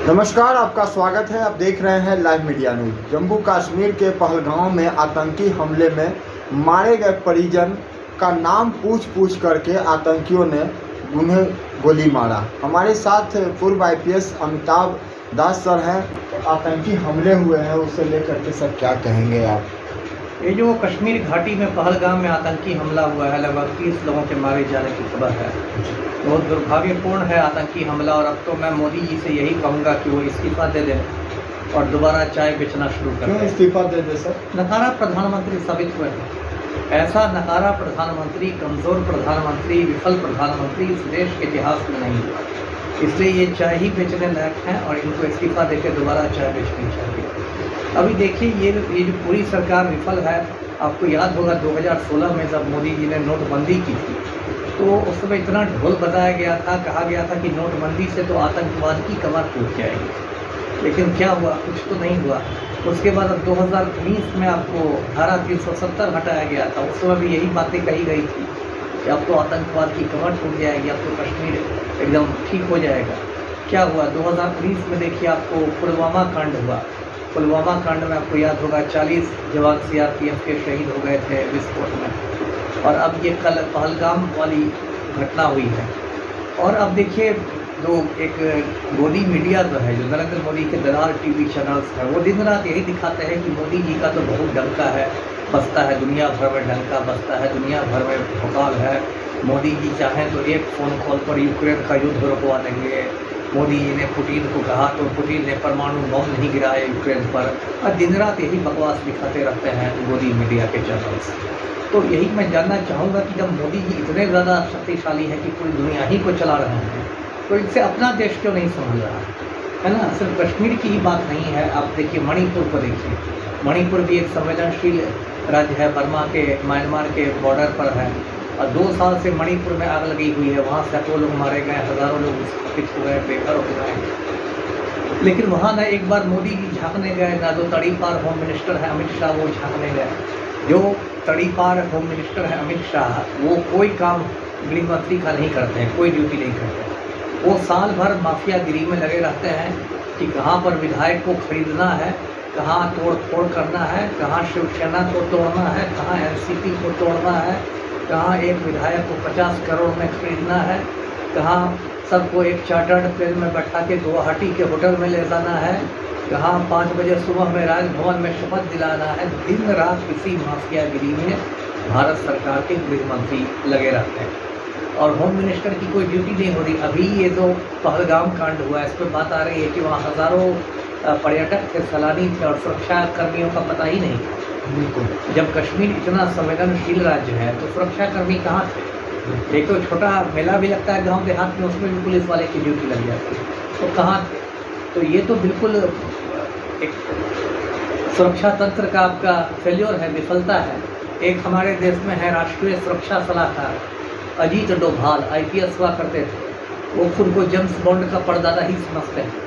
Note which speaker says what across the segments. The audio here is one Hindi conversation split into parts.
Speaker 1: नमस्कार, आपका स्वागत है। आप देख रहे हैं live media news. Jammu Kashmir के पहलगांव में आतंकी हमले में मारे गए परिजन का नाम पूछ करके आतंकियों ने उन्हें गोली मारा। हमारे साथ पूर्व आईपीएस अमिताभ दास सर हैं। आतंकी हमले हुए हैं, उसे लेकर के सर क्या कहेंगे आप?
Speaker 2: ये जो कश्मीर घाटी में पहलगाम में आतंकी हमला हुआ है, लगभग 30 लोगों के मारे जाने की खबर है। बहुत दुर्भाग्यपूर्ण है आतंकी हमला। और अब तो मैं मोदी जी से यही कहूँगा कि वो इस्तीफा दे दें और दोबारा चाय बेचना शुरू कर दें।
Speaker 1: क्यों इस्तीफा दे दे सर?
Speaker 2: नकारा प्रधानमंत्री साबित हुए हैं। ऐसा नकारा प्रधानमंत्री, कमज़ोर प्रधानमंत्री, विफल प्रधानमंत्री इस देश के इतिहास में नहीं हुआ। इसलिए ये चाय ही बेचने लायक हैं और इनको इस्तीफा देकर दोबारा चाय बेचनी चाहिए। अभी देखिए, ये जो पूरी सरकार विफल है। आपको याद होगा 2016 में जब मोदी जी ने नोटबंदी की थी, तो उस समय इतना ढोल बजाया गया था, कहा गया था कि नोटबंदी से तो आतंकवाद की कमर टूट जाएगी। लेकिन क्या हुआ? कुछ तो नहीं हुआ। उसके बाद अब 2019 में आपको धारा 370 हटाया गया था। उस समय भी यही बातें कही गई थी कि अब तो आतंकवाद की कमर टूट जाएगी, अब तो कश्मीर एकदम ठीक हो जाएगा। क्या हुआ? 2019 में देखिए, आपको पुलवामा कांड हुआ। पुलवामा कांड में आपको याद होगा 40 जवान सीआरपीएफ के शहीद हो गए थे विस्फोट में। और अब ये कल पहलगाम वाली घटना हुई है। और अब देखिए, जो एक मोदी मीडिया जो है, जो नरेंद्र मोदी के दलाल टीवी चैनल्स हैं, वो दिन रात यही दिखाते हैं कि मोदी जी का तो बहुत डंका है, बसता है दुनिया भर में, डंका बसता है दुनिया भर में, भोकाल है। मोदी जी चाहें तो एक फ़ोन कॉल पर यूक्रेन का युद्ध रुकवा देंगे। मोदी जी ने पुतिन को कहा तो पुतिन ने परमाणु बम नहीं गिराया यूक्रेन पर। और दिन रात यही बकवास दिखाते रहते हैं मोदी मीडिया के चैनल्स। तो यही मैं जानना चाहूँगा कि जब मोदी जी इतने ज़्यादा शक्तिशाली हैं कि पूरी दुनिया ही को चला रहे हैं, तो इनसे अपना देश क्यों नहीं संभल रहा है ना? सिर्फ कश्मीर की ही बात नहीं है। आप देखिए, मणिपुर को देखिए। मणिपुर भी एक संवेदनशील राज्य है, बर्मा के, म्यांमार के बॉर्डर पर है। और 2 साल से मणिपुर में आग लगी हुई है। वहाँ सैकड़ों लोग मारे गए, हज़ारों लोग विस्थापित हो गए, बेघर हो गए। लेकिन वहाँ न एक बार मोदी जी झांकने गए, ना जो तड़ीपार होम मिनिस्टर है अमित शाह वो झांकने गए। जो तड़ीपार होम मिनिस्टर है अमित शाह, वो कोई काम गृह मंत्री का नहीं करते हैं, कोई ड्यूटी नहीं करते। वो साल भर माफियागिरी में लगे रहते हैं कि कहाँ पर विधायक को खरीदना है, कहाँ तोड़ फोड़ करना है, कहाँ शिवसेना को तोड़ना है, कहाँ एनसीपी को तोड़ना है, कहाँ एक विधायक को 50 करोड़ में खरीदना है, कहाँ सबको एक चार्टर्ड प्लेन में बैठा के गुवाहाटी के होटल में ले जाना है, कहाँ 5 बजे सुबह में राजभवन में शपथ दिलाना है। दिन रात इसी माफियागिरी में भारत सरकार के गृह मंत्री लगे रहते हैं और होम मिनिस्टर की कोई ड्यूटी नहीं हो रही। अभी ये जो पहलगाम कांड हुआ है, इस पर बात आ रही है कि वहाँ हज़ारों पर्यटक थे, सैलानी थे और सुरक्षा कर्मियों का पता ही नहीं।
Speaker 1: बिल्कुल।
Speaker 2: जब कश्मीर इतना संवेदनशील राज्य है तो सुरक्षा कर्मी कहाँ थे? एक तो छोटा मेला भी लगता है गांव देहात में, उसमें भी पुलिस वाले की ड्यूटी लग जाती है, तो कहाँ थे? तो ये तो बिल्कुल एक सुरक्षा तंत्र का आपका फेल्योर है, विफलता है। एक हमारे देश में है राष्ट्रीय सुरक्षा सलाहकार अजीत डोभाल, आईपीएस हुआ करते थे। वो खुद को जेम्स बॉन्ड का परदादा ही समझते हैं।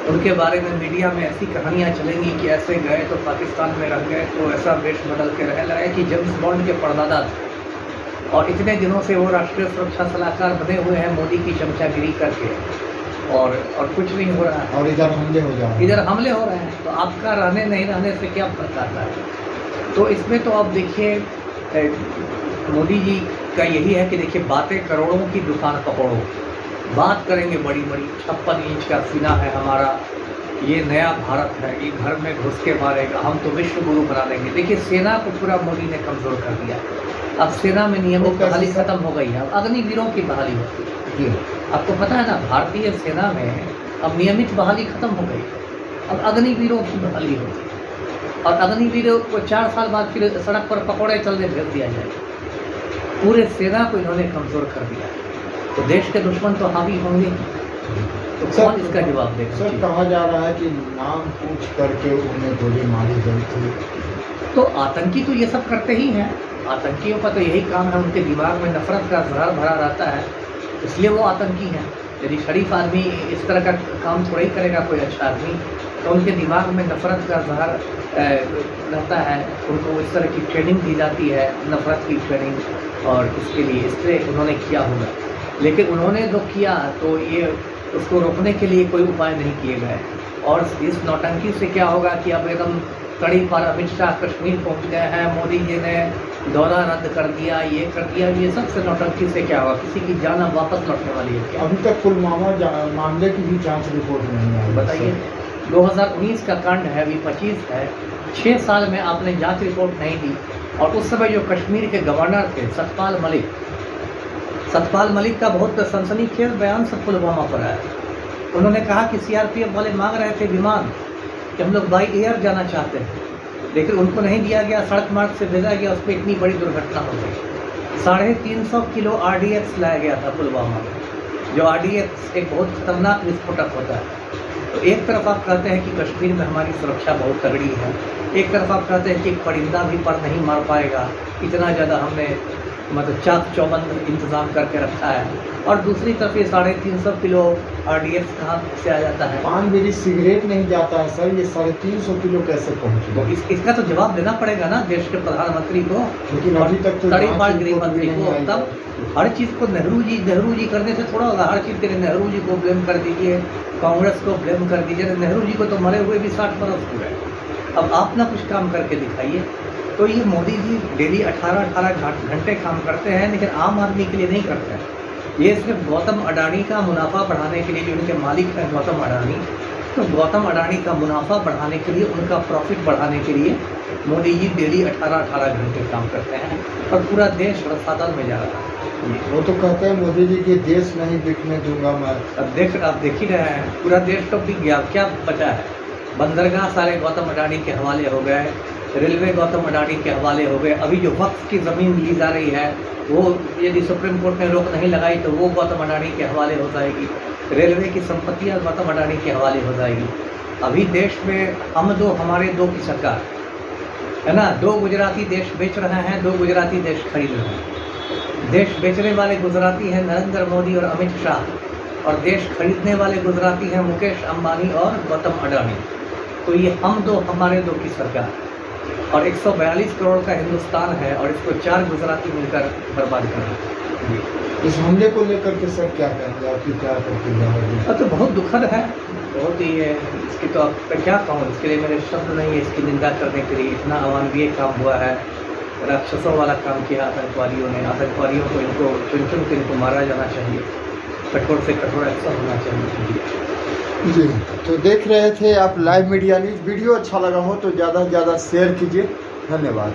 Speaker 2: उनके बारे में मीडिया में ऐसी कहानियाँ चलेंगी कि ऐसे गए तो पाकिस्तान में रह गए, तो ऐसा वेश बदल के रह लगे कि जेम्स बॉन्ड के परदादा थे। और इतने दिनों से वो राष्ट्रीय सुरक्षा सलाहकार बने हुए हैं मोदी की चमचागिरी करके, और कुछ नहीं हो रहा है।
Speaker 1: और इधर हमले हो जाए,
Speaker 2: इधर हमले हो रहे हैं, तो आपका रहने नहीं रहने से क्या फर्क आता है? तो इसमें तो आप देखिए, मोदी जी का यही है कि देखिए, बातें करोड़ों की, दुकान पकड़ो। बात करेंगे बड़ी बड़ी, 56 इंच का सीना है हमारा, ये नया भारत है, ये घर में घुस के मारेगा, हम तो विश्व गुरु बना देंगे। देखिए, सेना को पूरा मोदी ने कमज़ोर कर दिया। अब सेना में नियमित बहाली खत्म हो गई है, अब अग्निवीरों की बहाली होती है। आपको पता है ना, भारतीय सेना में अब नियमित बहाली खत्म हो गई, अब अग्निवीरों की बहाली होती है। और अग्निवीरों को 4 साल बाद फिर सड़क पर पकौड़े चलने भेज दिया जाएगा। पूरे सेना को इन्होंने कमज़ोर कर दिया। तो देश के दुश्मन तो हावी होंगे, तो कौन इसका जवाब देगा?
Speaker 1: सर, कहा जा रहा है कि नाम पूछ करके उन्हें गोली मारी गई थी।
Speaker 2: तो आतंकी तो ये सब करते ही हैं। आतंकियों का तो यही काम है, उनके दिमाग में नफरत का जहर भरा रहता है, इसलिए वो आतंकी हैं। यदि शरीफ आदमी इस तरह का काम थोड़ा ही करेगा, कोई अच्छा आदमी, तो उनके दिमाग में नफरत का जहर रहता है। उनको इस तरह की ट्रेनिंग दी जाती है, नफरत की ट्रेनिंग, और इसके लिए इसलिए उन्होंने किया होगा। लेकिन उन्होंने जो किया, तो ये उसको रोकने के लिए कोई उपाय नहीं किए गए। और इस नौटंकी से क्या होगा कि अब एकदम कड़ी पर अमित शाह कश्मीर पहुंच गए हैं, मोदी जी ने दौरा रद्द कर दिया, ये कर दिया, ये सबसे नौटंकी से क्या होगा? किसी की जान अब वापस लौटने वाली है क्या?
Speaker 1: अभी तक पुलवामा मामले की भी जांच रिपोर्ट नहीं आई।
Speaker 2: बताइए, 2019 का कांड है, अभी 25 है, 6 साल में आपने जांच रिपोर्ट नहीं दी। और उस समय जो कश्मीर के गवर्नर थे सतपाल मलिक का बहुत सनसनीखेज बयान सब पुलवामा पर आया। उन्होंने कहा कि सीआरपीएफ वाले मांग रहे थे विमान कि हम लोग बाई एयर जाना चाहते हैं, लेकिन उनको नहीं दिया गया, सड़क मार्ग से भेजा गया, उस पर इतनी बड़ी दुर्घटना हो गई। 350 किलो RDX लाया गया था पुलवामा में, जो RDX एक बहुत खतरनाक विस्फोटक होता है। तो एक तरफ आप कहते हैं कि कश्मीर में हमारी सुरक्षा बहुत तगड़ी है, एक तरफ आप कहते हैं कि एक परिंदा भी पर नहीं मार पाएगा, इतना ज़्यादा हमने मतलब चाक चौबंद इंतज़ाम करके रखा है, और दूसरी तरफ ये 350 किलो RDX कहाँ से आ जाता है?
Speaker 1: पान बीड़ी सिगरेट नहीं जाता है सर, ये 350 किलो कैसे पहुँचे?
Speaker 2: तो इसका तो जवाब देना पड़ेगा ना देश के प्रधानमंत्री को,
Speaker 1: लेकिन अभी तक तो
Speaker 2: तड़ीपार गृह मंत्री को। तब हर चीज़ को नेहरू जी करने से थोड़ा होगा। हर चीज़ के लिए नेहरू जी को ब्लेम कर दीजिए, कांग्रेस को ब्लेम कर दीजिए। नेहरू जी को तो मरे हुए भी 60 बरस हो गए, अब आप ना कुछ काम करके दिखाइए। तो ये मोदी जी डेली 18 घंटे काम करते हैं, लेकिन आम आदमी के लिए नहीं करते हैं। ये सिर्फ गौतम अडानी का मुनाफा बढ़ाने के लिए, जो उनके मालिक हैं गौतम अडानी, तो गौतम अडानी का मुनाफा बढ़ाने के लिए, उनका प्रॉफिट बढ़ाने के लिए मोदी जी डेली 18 घंटे काम करते हैं, और पूरा देश रसातल में जा रहा है।
Speaker 1: वो तो कहते हैं मोदी जी के देश नहीं बिकने दूंगा मैं।
Speaker 2: आप देख ही रहे हैं, पूरा देश तो बिक गया, क्या बचा है? बंदरगाह सारे गौतम अडानी के हवाले हो गए, रेलवे गौतम अडानी के हवाले हो गए। अभी जो वक्फ की ज़मीन ली जा रही है, वो यदि सुप्रीम कोर्ट ने रोक नहीं लगाई तो वो गौतम अडानी के हवाले हो जाएगी। रेलवे की संपत्तियां गौतम अडानी के हवाले हो जाएगी। अभी देश में हम दो हमारे दो की सरकार है ना, 2 गुजराती देश बेच रहे हैं, 2 गुजराती देश खरीद रहे हैं। देश बेचने वाले गुजराती हैं नरेंद्र मोदी और अमित शाह, और देश खरीदने वाले गुजराती हैं मुकेश अंबानी और गौतम अडानी। तो ये हम दो हमारे दो की सरकार, और 142 करोड़ का हिंदुस्तान है, और इसको 4 गुजराती मिलकर बर्बाद कर रहे हैं।
Speaker 1: इस हमले को लेकर के सर क्या कहेंगे, आपकी क्या प्रतिक्रिया होगी?
Speaker 2: तो बहुत दुखद है, बहुत ही है। इसकी तो आप क्या कहूँ, इसके लिए मेरे शब्द नहीं है इसकी निंदा करने के लिए। इतना अमानवीय काम हुआ है, राक्षसों वाला काम किया आतंकवादियों ने। आतंकवादियों को इनको चुन चुन के इनको मारा जाना चाहिए, कठोर से कठोर एक्शन होना चाहिए।
Speaker 1: जी, तो देख रहे थे आप लाइव मीडिया न्यूज़। वीडियो अच्छा लगा हो तो ज़्यादा से ज़्यादा शेयर कीजिए। धन्यवाद।